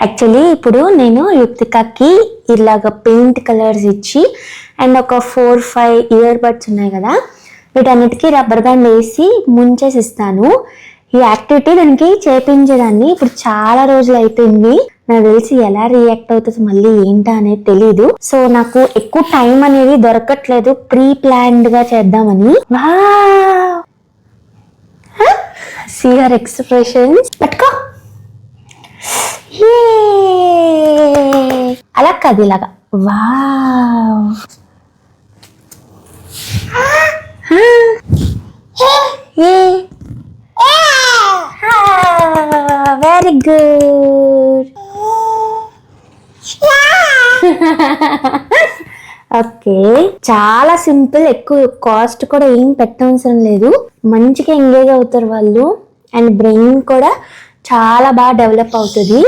Actually ఇప్పుడు నేను యుక్తికకి ఇలాగ పెయింట్ కలర్స్ ఇచ్చి అండ్ ఒక 4-5 ఇయర్ బడ్స్ ఉన్నాయి కదా, వీటన్నిటికీ రబ్బర్ బ్యాండ్ వేసి ముంచేసి ఇస్తాను. ఈ యాక్టివిటీ దానికి చేపించేదాన్ని. ఇప్పుడు చాలా రోజులు అయిపోయింది, నాకు తెలిసి ఎలా రియాక్ట్ అవుతుంది మళ్ళీ ఏంటా అనేది తెలీదు. సో నాకు ఎక్కువ టైం అనేది దొరకట్లేదు ప్రీ ప్లాన్డ్ గా చేద్దామని. See her expressions. పట్టుకో. అలా కాదు, ఇలాగా. Wow, very good. ఓకే, చాలా సింపుల్, ఎక్కువ కాస్ట్ కూడా ఏం పెట్టవసరం లేదు. మంచిగా ఎంగేజ్ అవుతారు వాళ్ళు అండ్ బ్రెయిన్ కూడా చాలా బాగా డెవలప్ అవుతుంది.